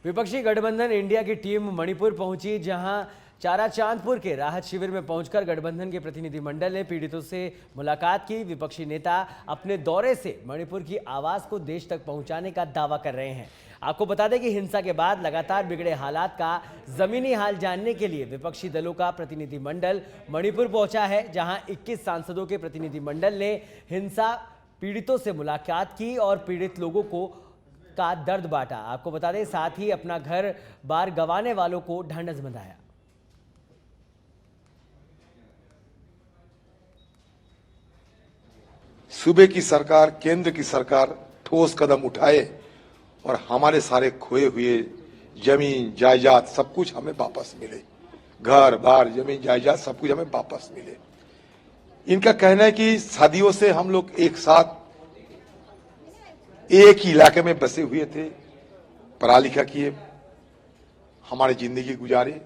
विपक्षी गठबंधन इंडिया की टीम मणिपुर पहुंची, जहां चाराचांदपुर के राहत शिविर में पहुंचकर गठबंधन के प्रतिनिधिमंडल ने पीड़ितों से मुलाकात की। विपक्षी नेता अपने दौरे से मणिपुर की आवाज को देश तक पहुंचाने का दावा कर रहे हैं। आपको बता दें कि हिंसा के बाद लगातार बिगड़े हालात का जमीनी हाल जानने के लिए विपक्षी दलों का प्रतिनिधिमंडल मणिपुर पहुंचा है, जहां 21 सांसदों के प्रतिनिधिमंडल ने हिंसा पीड़ितों से मुलाकात की और पीड़ित लोगों को का दर्द बांटा। आपको बता दें, साथ ही अपना घर बार गंवाने वालों को ढांढस बंधाया। सूबे की सरकार, केंद्र की सरकार ठोस कदम उठाए और हमारे सारे खोए हुए जमीन जायदाद सब कुछ हमें वापस मिले। घर बार जमीन जायदाद सब कुछ हमें वापस मिले। इनका कहना है कि सदियों से हम लोग एक साथ एक ही इलाके में बसे हुए थे, पढ़ा लिखा किए, हमारी जिंदगी गुजारे,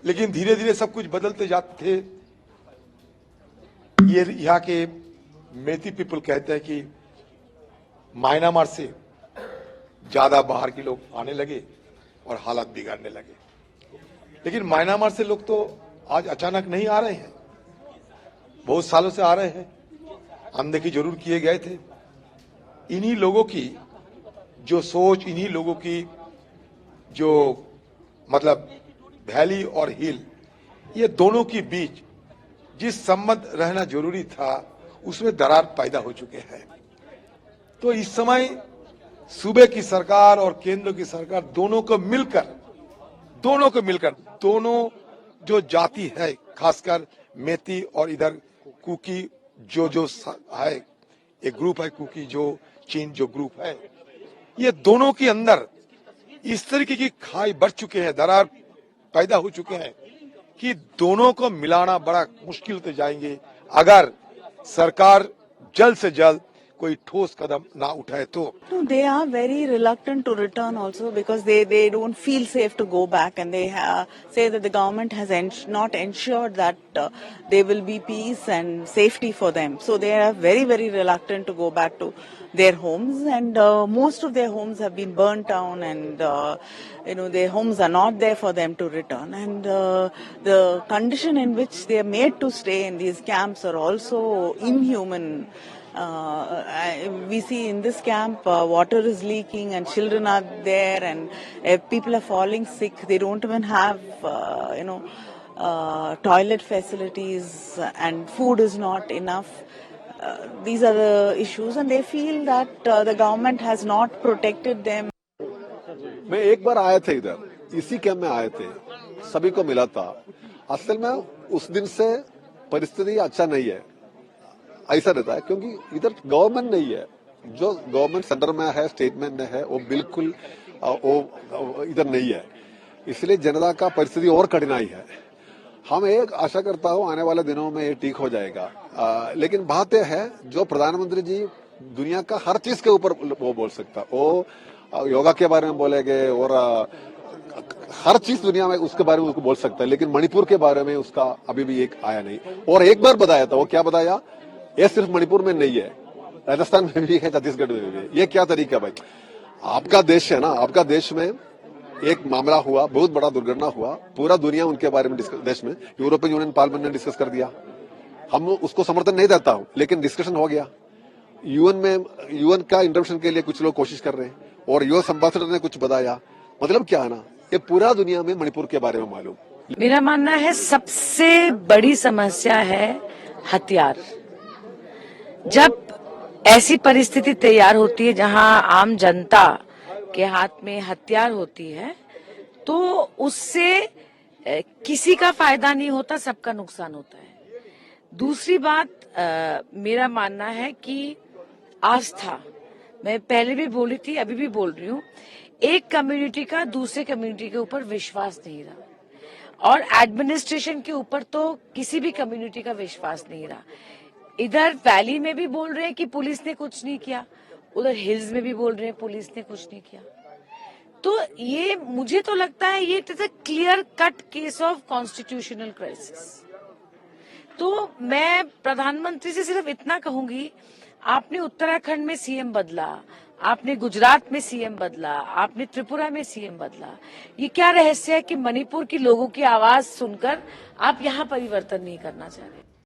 लेकिन धीरे धीरे सब कुछ बदलते जाते थे। ये यहाँ के मेती पीपल कहते हैं कि म्यांमार से ज्यादा बाहर के लोग आने लगे और हालात बिगड़ने लगे। लेकिन म्यांमार से लोग तो आज अचानक नहीं आ रहे हैं, बहुत सालों से आ रहे हैं, अनदेखी जरूर किए गए थे। इन्हीं लोगों की जो सोच, इन्हीं लोगों की जो मतलब वैली और हिल, ये दोनों के बीच जिस संबंध रहना जरूरी था उसमें दरार पैदा हो चुके हैं। तो इस समय सूबे की सरकार और केंद्र की सरकार दोनों को मिलकर दोनों जो जाति है, खासकर मेती और इधर कुकी जो है, एक ग्रुप है कुकी जो चीन जो ग्रुप है, ये दोनों के अंदर इस तरीके की खाई बढ़ चुके हैं, दरार पैदा हो चुके हैं कि दोनों को मिलाना बड़ा मुश्किल होते जाएंगे अगर सरकार जल्द से जल्द कोई ठोस कदम ना उठाए तो। They are very reluctant to return also because they don't feel safe to go back, and they say that the government has not ensured that there will be peace and safety for them. So they are very, very reluctant to go back to their homes, and most of their homes have been burnt down, and their homes are not there for them to return. And the condition in which they are made to stay in these camps are also inhuman. We see in this camp water is leaking and children are there, and people are falling sick. They don't even have toilet facilities, and food is not enough. These are the issues, and they feel that the government has not protected them. मैं एक बार आए थे इधर, इसी camp में आए थे, सभी को मिला था। असल में उस दिन से परिस्थिति अच्छा नहीं है, ऐसा रहता है क्योंकि इधर गवर्नमेंट नहीं है। जो गवर्नमेंट सेंटर में है, स्टेट में है, वो बिल्कुल वो इधर नहीं है, इसलिए जनता का परिस्थिति और कठिनाई है। हम एक आशा करता हूँ आने वाले दिनों में ये ठीक हो जाएगा, लेकिन बात यह है जो प्रधानमंत्री जी दुनिया का हर चीज के ऊपर वो बोल सकता, वो योगा के बारे में बोलेंगे और हर चीज दुनिया में उसके बारे में उसको बोल सकता है, लेकिन मणिपुर के बारे में उसका अभी भी एक आया नहीं। और एक बार बताया था, वो क्या बताया, ये सिर्फ मणिपुर में नहीं है, राजस्थान में भी है, छत्तीसगढ़ में भी है। ये क्या तरीका भाई, आपका देश है ना, आपका देश में एक मामला हुआ, बहुत बड़ा दुर्घटना हुआ, पूरा दुनिया उनके बारे में देश में यूरोपियन यूनियन पार्लियामेंट ने डिस्कस कर दिया। हम उसको समर्थन नहीं देता हूं, लेकिन डिस्कशन हो गया। यूएन का इंटरवेंशन के लिए कुछ लोग कोशिश कर रहे हैं और यूएस एम्बेसडर ने कुछ बताया। मतलब क्या है ना, ये पूरा दुनिया में मणिपुर के बारे में मालूम। मेरा मानना है सबसे बड़ी समस्या है हथियार। जब ऐसी परिस्थिति तैयार होती है जहां आम जनता के हाथ में हथियार होती है, तो उससे किसी का फायदा नहीं होता, सबका नुकसान होता है। दूसरी बात, मेरा मानना है कि आस्था, मैं पहले भी बोली थी, अभी भी बोल रही हूँ, एक कम्युनिटी का दूसरे कम्युनिटी के ऊपर विश्वास नहीं रहा, और एडमिनिस्ट्रेशन के ऊपर तो किसी भी कम्युनिटी का विश्वास नहीं रहा। इधर वैली में भी बोल रहे हैं कि पुलिस ने कुछ नहीं किया, उधर हिल्स में भी बोल रहे हैं पुलिस ने कुछ नहीं किया। तो ये मुझे तो लगता है ये is a clear cut case of constitutional crisis. तो मैं प्रधानमंत्री से सिर्फ इतना कहूंगी, आपने उत्तराखंड में सीएम बदला, आपने गुजरात में सीएम बदला, आपने त्रिपुरा में सीएम बदला। ये क्या रहस्य है कि मणिपुर के लोगों की आवाज सुनकर आप यहाँ परिवर्तन नहीं करना चाह रहे?